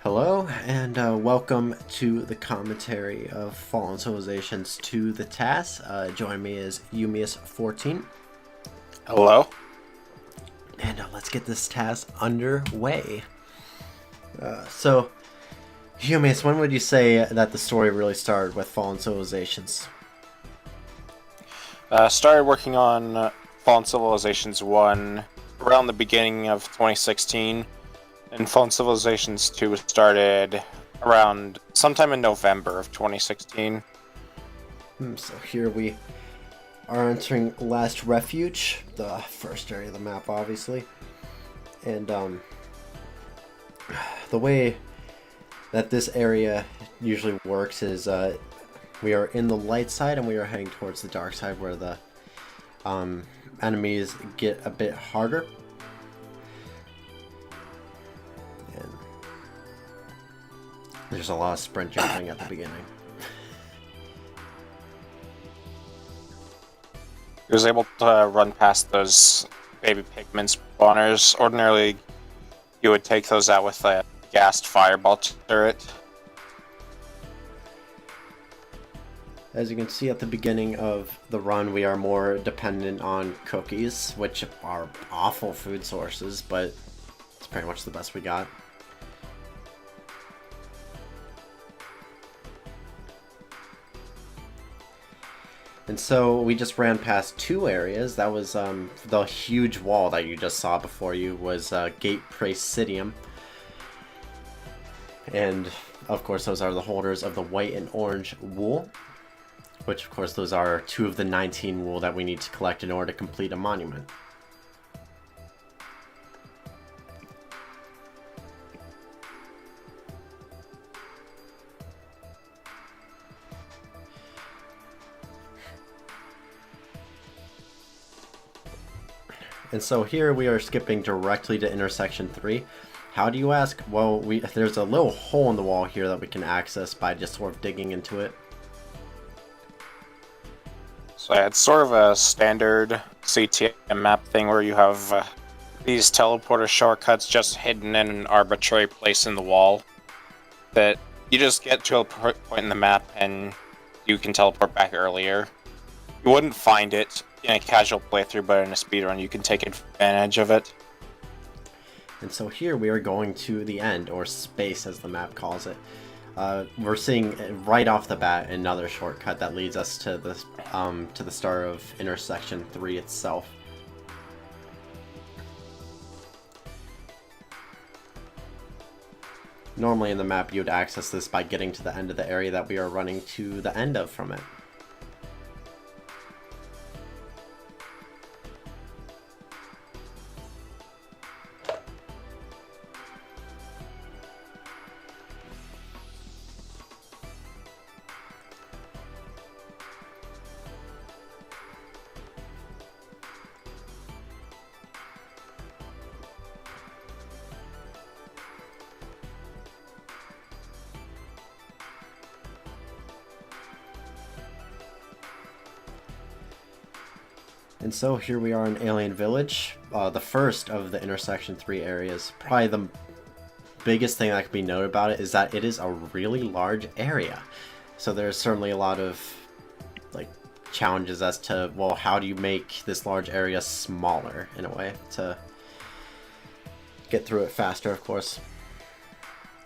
Hello, and welcome to the commentary of Fallen Civilizations to the TAS. Join me as Eumeus14. Hello. And let's get this TAS underway. So, Eumeus, when would you say that the story really started with Fallen Civilizations? Started working on Fallen Civilizations 1 around the beginning of 2016, and Fallen Civilizations 2 started around sometime in November of 2016. So here we are entering Last Refuge, the first area of the map, obviously. And the way that this area usually works is we are in the light side and we are heading towards the dark side where the enemies get a bit harder. And there's a lot of sprint jumping at the beginning. He was able to run past those baby pigment spawners. Ordinarily, you would take those out with a gassed fireball turret. As you can see at the beginning of the run, we are more dependent on cookies, which are awful food sources, but it's pretty much the best we got. And so we just ran past two areas. That was the huge wall that you just saw before you was Gate Praesidium. And of course those are the holders of the white and orange wool. Which of course those are 2 of the 19 wool that we need to collect in order to complete a monument. And so here we are skipping directly to intersection 3. How do you ask? Well, there's a little hole in the wall here that we can access by just sort of digging into it. So yeah, it's sort of a standard CTM map thing where you have these teleporter shortcuts just hidden in an arbitrary place in the wall that you just get to a point in the map and you can teleport back earlier. You wouldn't find it in a casual playthrough, but in a speedrun you can take advantage of it. And so here we are going to the end, or space as the map calls it. We're seeing right off the bat another shortcut that leads us to the start of intersection 3 itself. Normally in the map you would access this by getting to the end of the area that we are running to the end of from it. And so here we are in Alien Village, the first of the intersection 3 areas. Probably the biggest thing that can be noted about it is that it is a really large area. So there's certainly a lot of challenges as to, well, how do you make this large area smaller in a way to get through it faster, of course.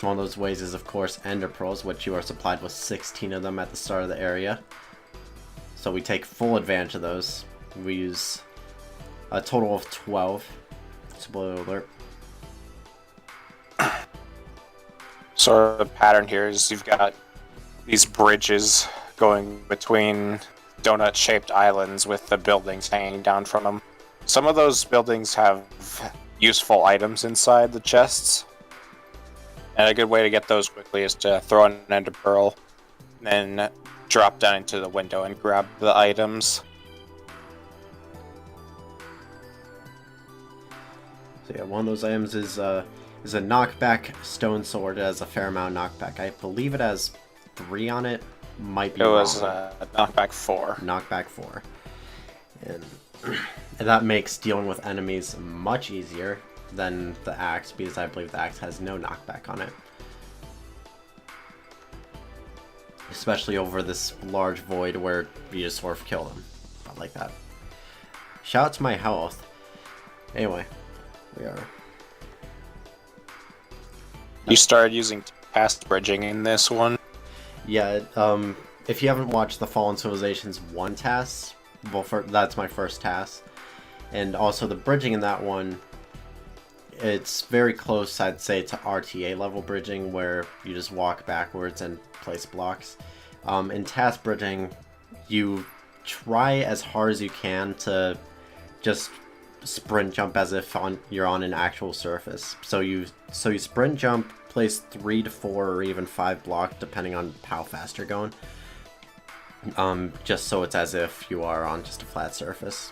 One of those ways is, of course, ender pearls, which you are supplied with 16 of them at the start of the area. So we take full advantage of those. We use a total of 12. Spoiler alert. So the pattern here is you've got these bridges going between donut-shaped islands with the buildings hanging down from them. Some of those buildings have useful items inside the chests, and a good way to get those quickly is to throw an ender pearl, then drop down into the window and grab the items. So yeah, one of those items is a knockback stone sword. It has a fair amount of knockback. I believe it has 3 on it. Might be wrong. It was knockback 4. Knockback 4. And that makes dealing with enemies much easier than the axe, because I believe the axe has no knockback on it. especially over this large void where you just sort of kill them. Not like that. Shout out to my health. Anyway, we are. You started using TAS bridging in this one? Yeah, if you haven't watched the Fallen Civilizations 1 TAS, well, that's my first TAS. And also the bridging in that one, it's very close, I'd say, to RTA level bridging, where you just walk backwards and place blocks. In TAS bridging, you try as hard as you can to just sprint jump as if you're on an actual surface. So you sprint jump, place 3 to 4 or even 5 blocks depending on how fast you're going. Just so it's as if you are on just a flat surface.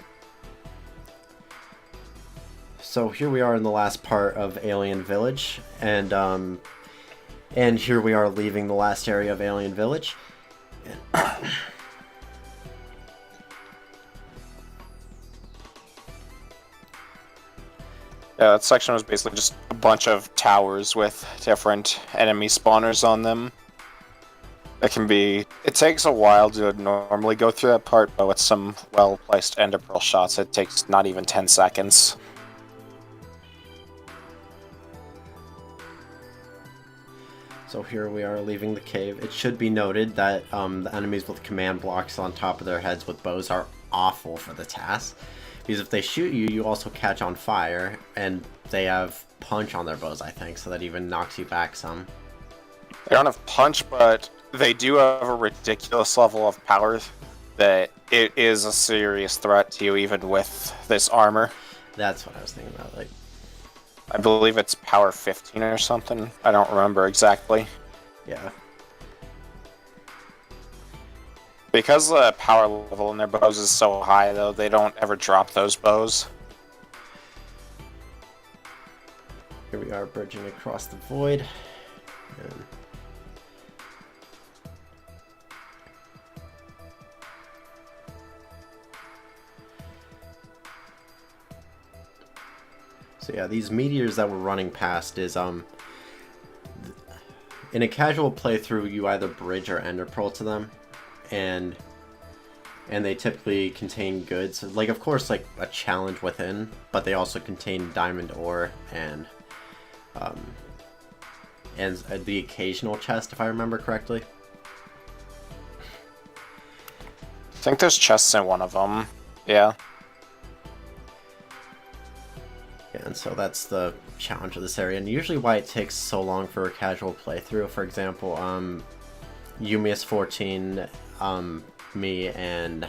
So here we are in the last part of Alien Village, and here we are leaving the last area of Alien Village. Yeah, that section was basically just a bunch of towers with different enemy spawners on them. It takes a while to normally go through that part, but with some well-placed ender pearl shots, it takes not even 10 seconds. So here we are leaving the cave. It should be noted that the enemies with command blocks on top of their heads with bows are awful for the TAS. Because if they shoot you, you also catch on fire, and they have punch on their bows, I think, so that even knocks you back some. They don't have punch, but they do have a ridiculous level of power that it is a serious threat to you even with this armor. That's what I was thinking about, like... I believe it's power 15 or something. I don't remember exactly. Yeah. Because the power level in their bows is so high, though, they don't ever drop those bows. Here we are bridging across the void. And... so yeah, these meteors that we're running past is, in a casual playthrough, you either bridge or ender pearl to them. And they typically contain goods, like of course like a challenge within, but they also contain diamond ore and the occasional chest, if I remember correctly. I think there's chests in one of them. Yeah. Yeah, and so that's the challenge of this area, and usually why it takes so long for a casual playthrough. For example, Eumeus14, me and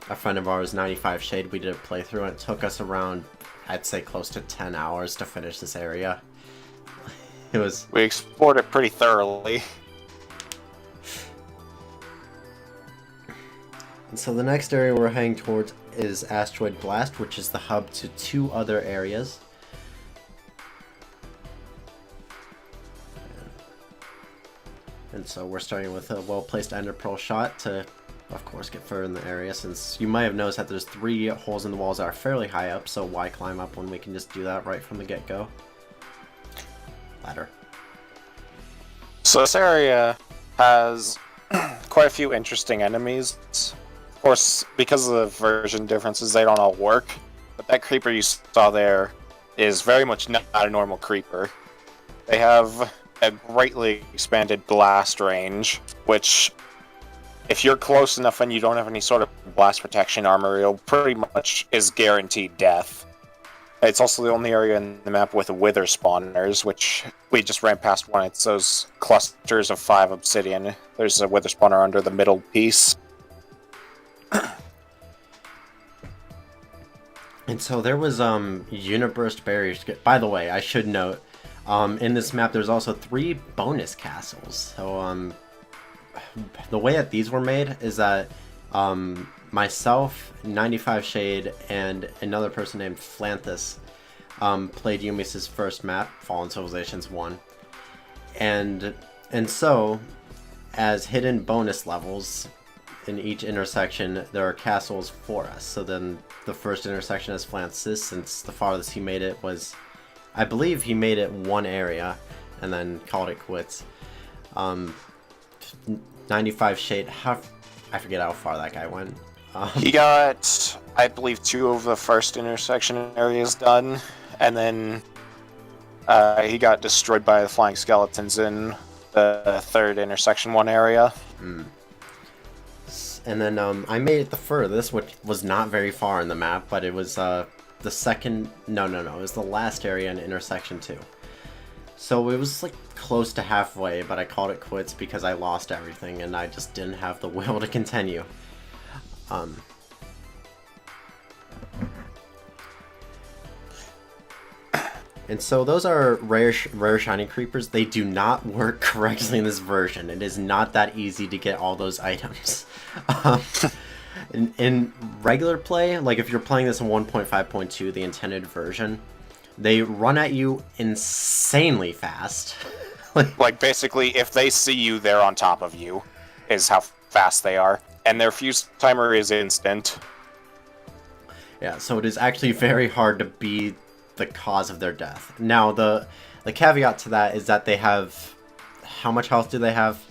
a friend of ours, 95 Shade, we did a playthrough, and it took us around, I'd say, close to 10 hours to finish this area. We explored it pretty thoroughly. And so the next area we're heading towards is Asteroid Blast, which is the hub to 2 other areas. And so we're starting with a well-placed ender pearl shot to, of course, get further in the area, since you might have noticed that there's 3 holes in the walls that are fairly high up, so why climb up when we can just do that right from the get-go? Ladder. So this area has quite a few interesting enemies. Of course, because of the version differences, they don't all work, but that creeper you saw there is very much not a normal creeper. They have a greatly expanded blast range, which, if you're close enough and you don't have any sort of blast protection armor, it pretty much is guaranteed death. It's also the only area in the map with wither spawners, which we just ran past one. It's those clusters of 5 obsidian. There's a wither spawner under the middle piece. And so there was Uniburst barriers. By the way, I should note, in this map there's also 3 bonus castles. So the way that these were made is that myself, 95 Shade, and another person named Flanthus played Eumeus' first map, Fallen Civilizations 1. And so, as hidden bonus levels in each intersection, there are castles for us. So then the first intersection is Flanthus, since the farthest he made it was, I believe he made it 1 area, and then called it quits. 95 shade. I forget how far that guy went. He got, I believe, 2 of the first intersection areas done, and then he got destroyed by the flying skeletons in the 3rd intersection 1 area. And then I made it the furthest, which was not very far in the map, but it was the second... No, it was the last area in intersection 2. So it was like close to halfway, but I called it quits because I lost everything and I just didn't have the will to continue. And so those are rare shiny creepers. They do not work correctly in this version. It is not that easy to get all those items. In regular play, like if you're playing this in 1.5.2, the intended version, they run at you insanely fast. Like basically, if they see you, they're on top of you, is how fast they are. And their fuse timer is instant. Yeah, so it is actually very hard to be the cause of their death. Now, the caveat to that is that they have... How much health do they have?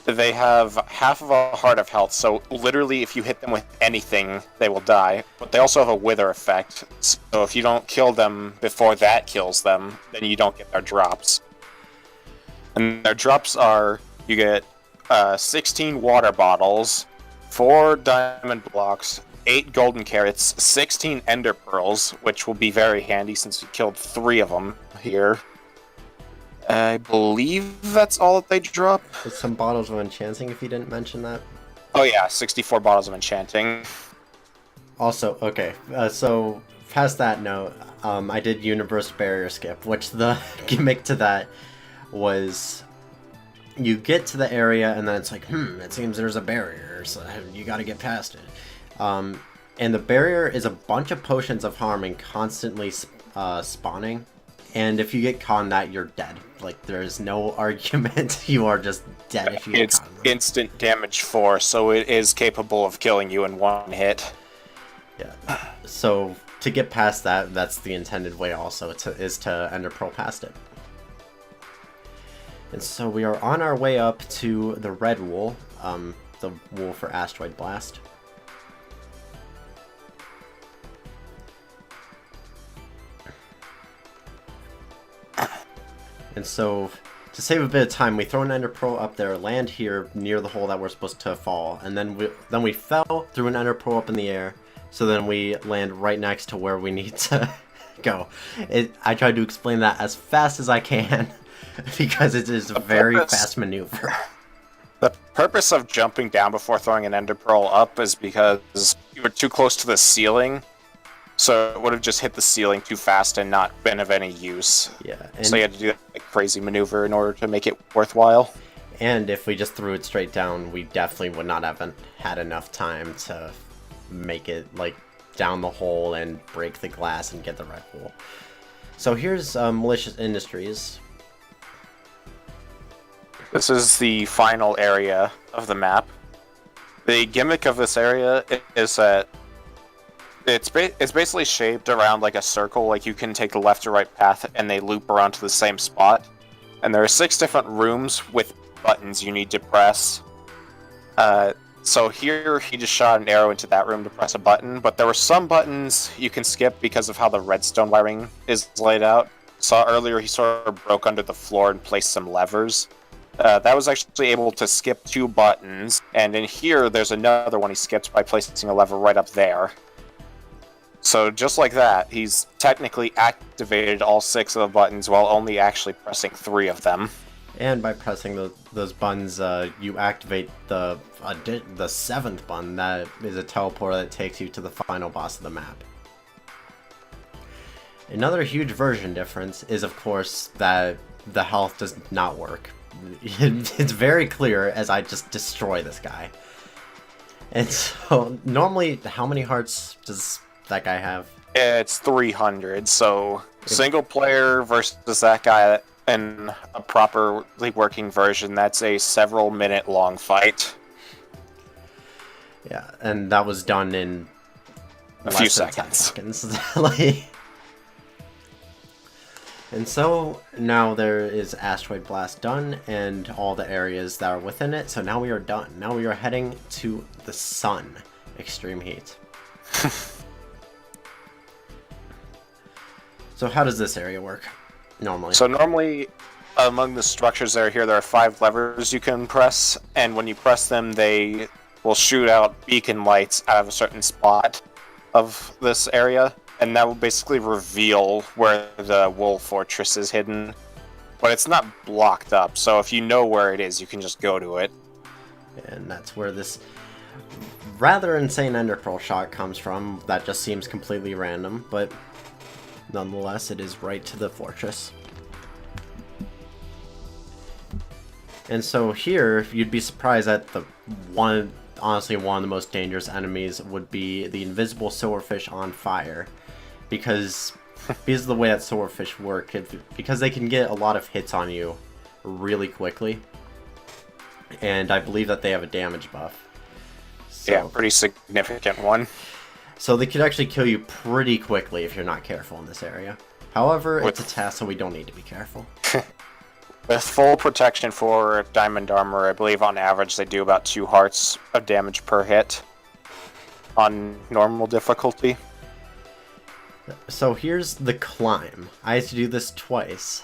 They have half of a heart of health, so literally if you hit them with anything, they will die. But they also have a wither effect, so if you don't kill them before that kills them, then you don't get their drops. And their drops are, you get 16 water bottles, 4 diamond blocks, 8 golden carrots, 16 ender pearls, which will be very handy since we killed 3 of them here. I believe that's all that they drop. With some bottles of enchanting, if you didn't mention that. Oh yeah, 64 bottles of enchanting. Also, okay, so past that note, I did Uniburst barrier skip, which the gimmick to that was you get to the area and then it's like, it seems there's a barrier, so you gotta get past it. And the barrier is a bunch of potions of harming constantly spawning. And if you get caught in that, you're dead. Like, there's no argument. You are just dead if you get caught in that. It's instant damage 4, so it is capable of killing you in 1 hit. Yeah. So, to get past that, that's the intended way also, is to Ender Pearl past it. And so we are on our way up to the Red Wool, the wool for Asteroid Blast. And so, to save a bit of time, we throw an Ender Pearl up there, land here near the hole that we're supposed to fall, and then we fell, threw an Ender Pearl up in the air, so then we land right next to where we need to go. I tried to explain that as fast as I can, because it is a very fast maneuver. The purpose of jumping down before throwing an Ender Pearl up is because you were too close to the ceiling, so it would have just hit the ceiling too fast and not been of any use. Yeah. So you had to do that crazy maneuver in order to make it worthwhile. And if we just threw it straight down, we definitely would not have had enough time to make it, like, down the hole and break the glass and get the red wool. So here's Malicious Industries. This is the final area of the map. The gimmick of this area is that it's basically shaped around like a circle, like you can take the left or right path and they loop around to the same spot. And there are 6 different rooms with buttons you need to press. So here he just shot an arrow into that room to press a button, but there were some buttons you can skip because of how the redstone wiring is laid out. Saw earlier he sort of broke under the floor and placed some levers. That was actually able to skip 2 buttons, and in here there's another one he skipped by placing a lever right up there. So just like that, he's technically activated all 6 of the buttons while only actually pressing 3 of them. And by pressing those buttons, you activate the 7th button. That is a teleporter that takes you to the final boss of the map. Another huge version difference is, of course, that the health does not work. It's very clear as I just destroy this guy. And so, normally, how many hearts does that guy have? It's 300, so single player versus that guy in a properly working version, that's a several minute long fight. Yeah, and that was done in a few seconds. Like, And so now there is Asteroid Blast done and all the areas that are within it. So now we are done. Now we are heading to the sun. Extreme heat. So how does this area work normally? So normally, among the structures that are here, there are 5 levers you can press, and when you press them, they will shoot out beacon lights out of a certain spot of this area, and that will basically reveal where the Wool Fortress is hidden. But it's not blocked up, so if you know where it is, you can just go to it. And that's where this rather insane Ender Pearl shot comes from. That just seems completely random, but nonetheless, it is right to the fortress. And so here, you'd be surprised that honestly, one of the most dangerous enemies would be the invisible silverfish on fire. Because of the way that silverfish work, because they can get a lot of hits on you really quickly. And I believe that they have a damage buff. So, yeah, pretty significant one. So they could actually kill you pretty quickly if you're not careful in this area. However, it's a TAS, so we don't need to be careful. With full protection for diamond armor, I believe on average they do about 2 hearts of damage per hit on normal difficulty. So here's the climb. I had to do this twice,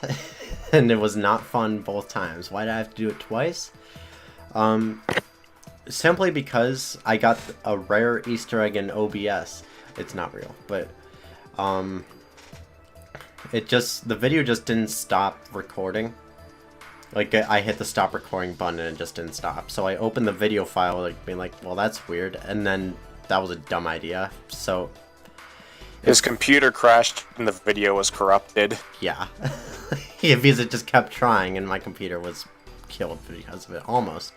and it was not fun both times. Why did I have to do it twice? Simply because I got a rare Easter egg in OBS. It's not real, but the video just didn't stop recording. Like, I hit the stop recording button and it just didn't stop. So I opened the video file, like, being like, well, that's weird. And then that was a dumb idea. So his computer crashed and the video was corrupted. Yeah. Yeah, because it just kept trying and my computer was killed because of it, almost.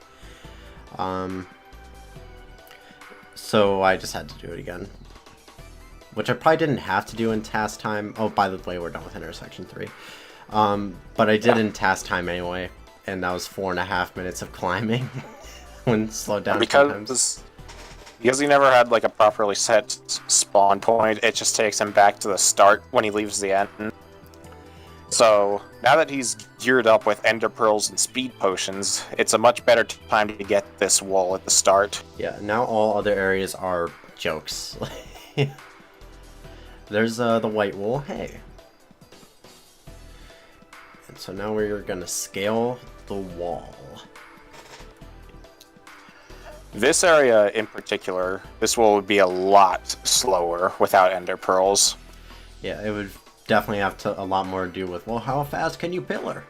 So I just had to do it again. Which I probably didn't have to do in TAS time. Oh, by the way, we're done with Intersection 3. But I did in TAS time anyway, and that was 4.5 minutes of climbing when slowed down sometimes. Because he never had like a properly set spawn point, it just takes him back to the start when he leaves the end. So now that he's geared up with ender pearls and speed potions, it's a much better time to get this wool at the start. Yeah, now all other areas are jokes. There's the white wool. Hey. And so now we're gonna scale the wall. This area in particular, this wool would be a lot slower without ender pearls. Yeah, it would definitely have a lot more to do with, well, how fast can you pillar?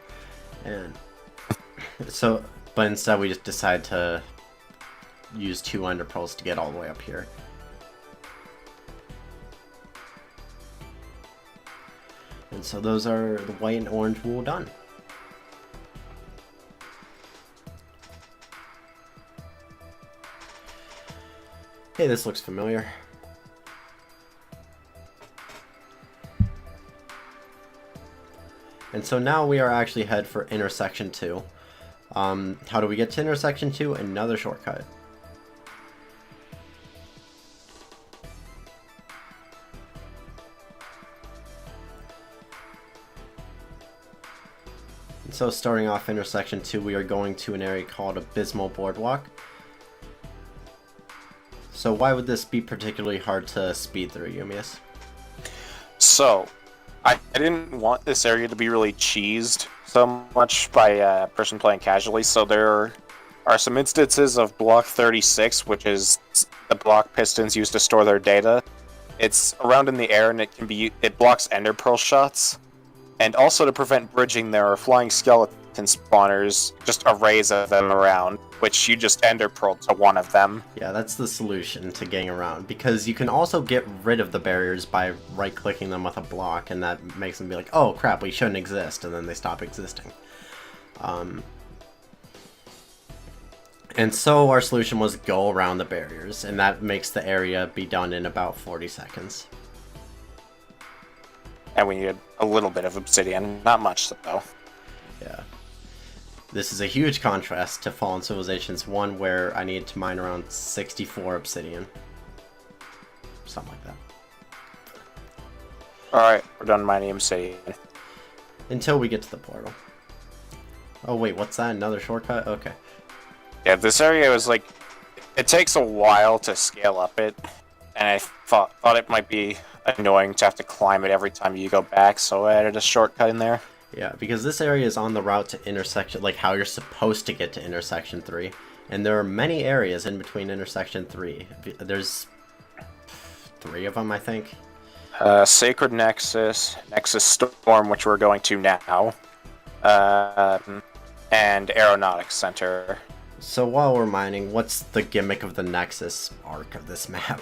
And so, but instead we just decide to use 2 ender pearls to get all the way up here. And so those are the white and orange wool done. Hey, this looks familiar. And so now we are actually head for Intersection 2. How do we get to Intersection 2? Another shortcut. And so starting off Intersection 2, we are going to an area called Abysmal Boardwalk. So why would this be particularly hard to speed through, Eumeus? So, I didn't want this area to be really cheesed so much by a person playing casually, so there are some instances of Block 36, which is the block pistons used to store their data. It's around in the air and it blocks ender pearl shots. And also to prevent bridging, there are flying skeleton spawners, just arrays of them around, which you just ender pearl to one of them. Yeah, that's the solution to getting around, because you can also get rid of the barriers by right-clicking them with a block, and that makes them be like, oh crap, we shouldn't exist, and then they stop existing. And so our solution was go around the barriers, and that makes the area be done in about 40 seconds. And we needed a little bit of obsidian, not much though. Yeah. This is a huge contrast to Fallen Civilizations 1, where I needed to mine around 64 obsidian. Something like that. Alright, we're done mining obsidian. Until we get to the portal. Oh wait, what's that? Another shortcut? Okay. Yeah, this area was like, it takes a while to scale up it, and I thought it might be annoying to have to climb it every time you go back, so I added a shortcut in there. Yeah, because this area is on the route to intersection, like how you're supposed to get to intersection 3. And there are many areas in between intersection 3. There's 3 of them, I think. Sacred Nexus, Nexus Storm, which we're going to now, and Aeronautics Center. So while we're mining, what's the gimmick of the Nexus arc of this map?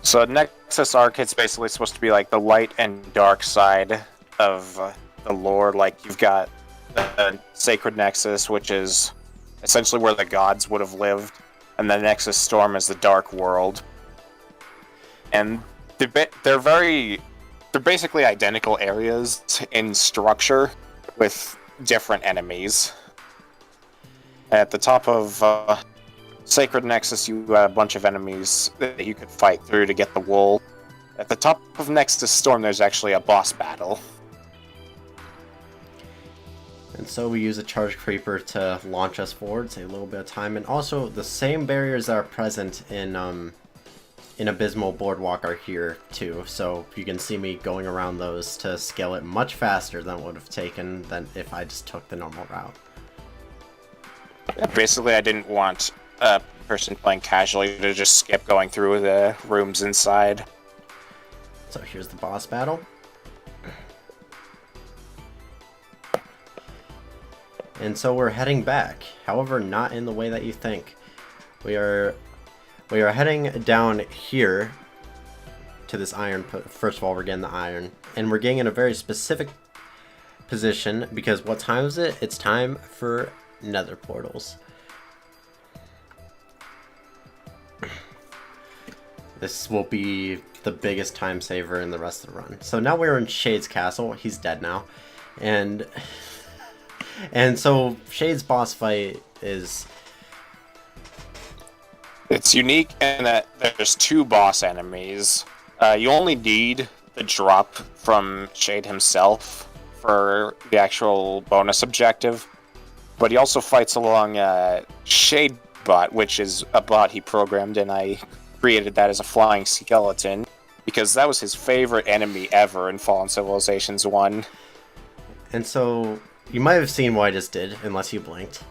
So Nexus arc, it's basically supposed to be like the light and dark side of the lore. Like you've got the Sacred Nexus, which is essentially where the gods would have lived, and the Nexus Storm is the dark world. And they're basically identical areas in structure with different enemies. At the top of Sacred Nexus, you got a bunch of enemies that you could fight through to get the wool. At the top of Nexus Storm, there's actually a boss battle. And so we use a charge creeper to launch us forward, save a little bit of time. And also, the same barriers that are present in Abysmal Boardwalk are here too. So you can see me going around those to scale it much faster than it would have taken than if I just took the normal route. Basically, I didn't want a person playing casually to just skip going through the rooms inside. So here's the boss battle. And so we're heading back. However, not in the way that you think. We are heading down here to this iron. First of all, we're getting the iron. And we're getting in a very specific position because what time is it? It's time for nether portals. This will be the biggest time saver in the rest of the run. So now we're in Shade's castle. He's dead now. And so Shade's boss fight is... It's unique in that there's 2 boss enemies. You only need the drop from Shade himself for the actual bonus objective. But he also fights along Shade bot, which is a bot he programmed, and I created that as a flying skeleton because that was his favorite enemy ever in Fallen Civilizations 1. And so you might have seen what I just did, unless you blinked.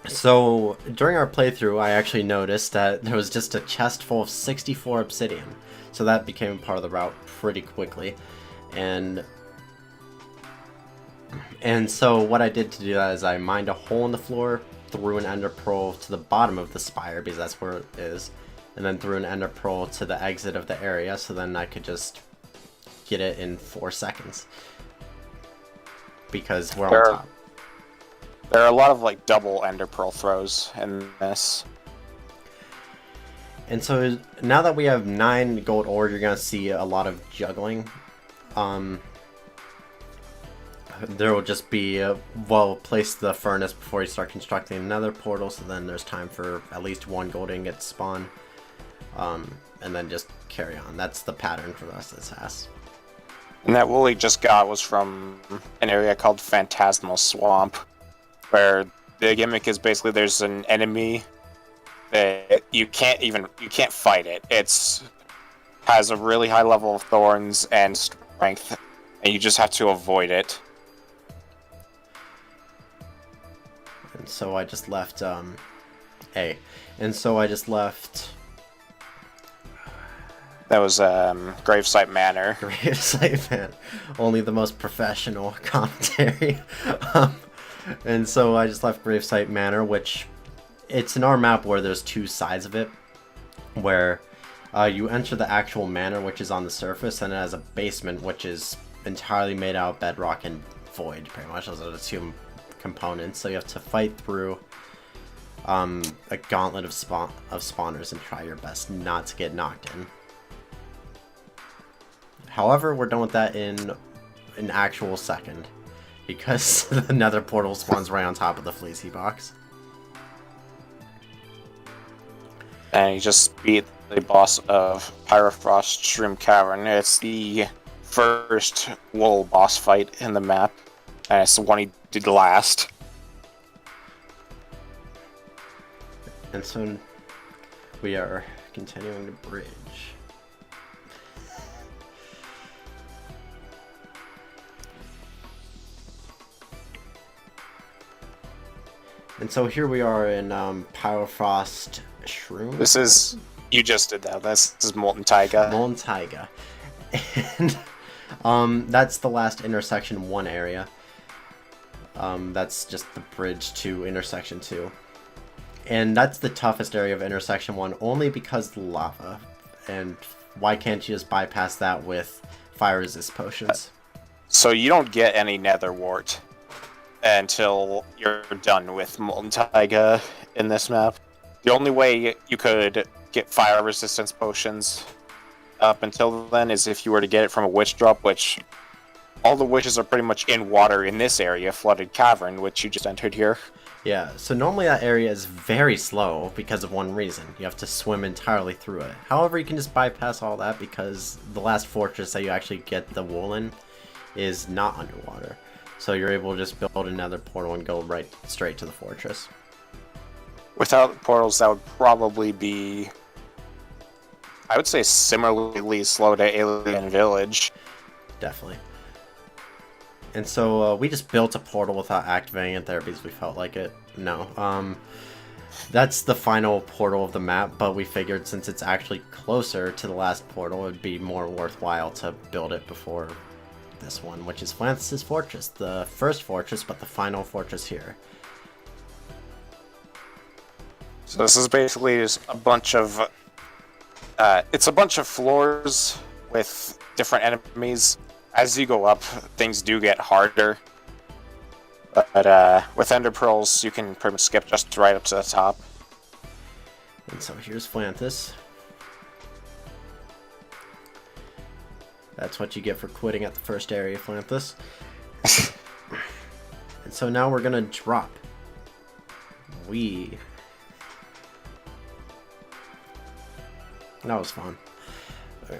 So during our playthrough, I actually noticed that there was just a chest full of 64 obsidian. So that became part of the route pretty quickly. And so what I did to do that is I mined a hole in the floor, threw an ender pearl to the bottom of the spire because that's where it is, and then threw an ender pearl to the exit of the area so then I could just get it in 4 seconds. Because we're on top. There are a lot of like double ender pearl throws in this. And so now that we have 9 gold ore, you're gonna see a lot of juggling. There will just be well, place the furnace before you start constructing another portal, so then there's time for at least 1 gold ingot to spawn, and then just carry on. That's the pattern for the rest of this TAS. And that wool he just got was from an area called Phantasmal Swamp, where the gimmick is basically there's an enemy that you can't fight it. Has a really high level of thorns and strength, and you just have to avoid it. And so I just left and so I just left. That was Gravesite Manor. Gravesite Manor, only the most professional commentary. And so I just left Gravesite Manor, which it's in our map where there's 2 sides of it, where you enter the actual manor, which is on the surface, and it has a basement, which is entirely made out of bedrock and void, pretty much. Those are the 2 components. So you have to fight through a gauntlet of spawners and try your best not to get knocked in. However, we're done with that in an actual second, because the nether portal spawns right on top of the fleecy box. And you just beat the boss of Pyrofrost Shroom Cavern. It's the first wool boss fight in the map, and it's the one he did last. And so we are continuing the bridge. And so here we are in Pyrofrost Shroom. This is... You just did that. This is Molten Taiga. Molten Taiga. And that's the last intersection 1 area. That's just the bridge to intersection 2. And that's the toughest area of intersection 1 only because the lava. And why can't you just bypass that with fire resist potions? So you don't get any nether wart until you're done with Molten Taiga in this map. The only way you could get fire resistance potions up until then is if you were to get it from a witch drop, which all the witches are pretty much in water in this area, Flooded Cavern, which you just entered here. Yeah, so normally that area is very slow because of one reason. You have to swim entirely through it. However, you can just bypass all that because the last fortress that you actually get the wool in is not underwater. So you're able to just build another portal and go right straight to the fortress. Without portals, that would probably be, I would say, similarly slow to Alien Village. Definitely. And so we just built a portal without activating it there because we felt like it. No. That's the final portal of the map, but we figured since it's actually closer to the last portal, it would be more worthwhile to build it before this one, which is Flancis' Fortress. The first fortress, but the final fortress here. So this is basically just a bunch of... it's a bunch of floors with different enemies. As you go up, things do get harder. But with Ender Pearls, you can pretty much skip just right up to the top. And so here's Flantis. That's what you get for quitting at the first area, Flantis. And so now we're gonna drop. That was fun. Okay.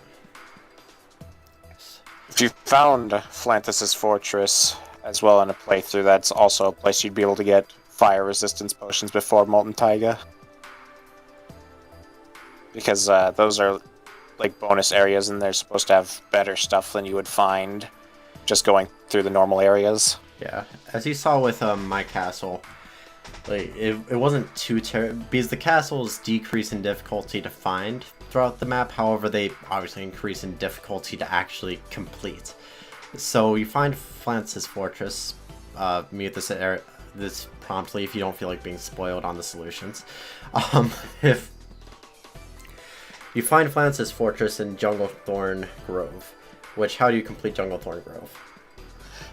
If you found Flantis' Fortress as well in a playthrough, that's also a place you'd be able to get fire resistance potions before Molten Taiga. Because those are like bonus areas and they're supposed to have better stuff than you would find just going through the normal areas. Yeah, as you saw with my castle, like it wasn't too terrible because the castles decrease in difficulty to find throughout the map. However, they obviously increase in difficulty to actually complete. So you find Flancis' Fortress. Mute this promptly if you don't feel like being spoiled on the solutions. If you find Flancis' Fortress in Junglethorn Grove, which how do you complete Junglethorn Grove?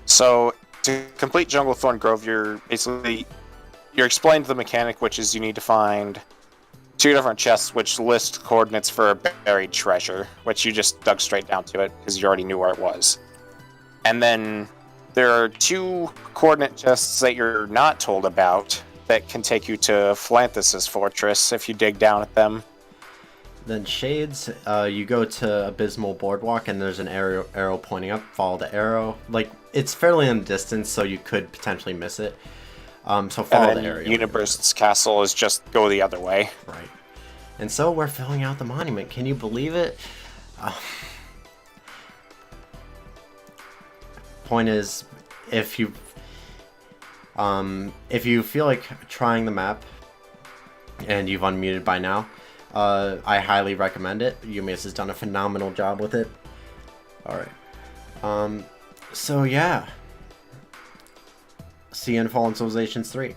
So to complete Junglethorn Grove, you're explained the mechanic, which is you need to find 2 different chests which list coordinates for a buried treasure, which you just dug straight down to it because you already knew where it was. And then there are 2 coordinate chests that you're not told about that can take you to Flantis' Fortress if you dig down at them. Then Shades, you go to Abysmal Boardwalk and there's an arrow pointing up. Follow the arrow. Like, it's fairly in the distance, so you could potentially miss it. So follow the arrow. Uniburst's castle is just go the other way. Right. And so we're filling out the monument. Can you believe it? Point is, if you feel like trying the map and you've unmuted by now, I highly recommend it. Eumeus has done a phenomenal job with it. Alright. So yeah. See you in Fallen Civilizations 3.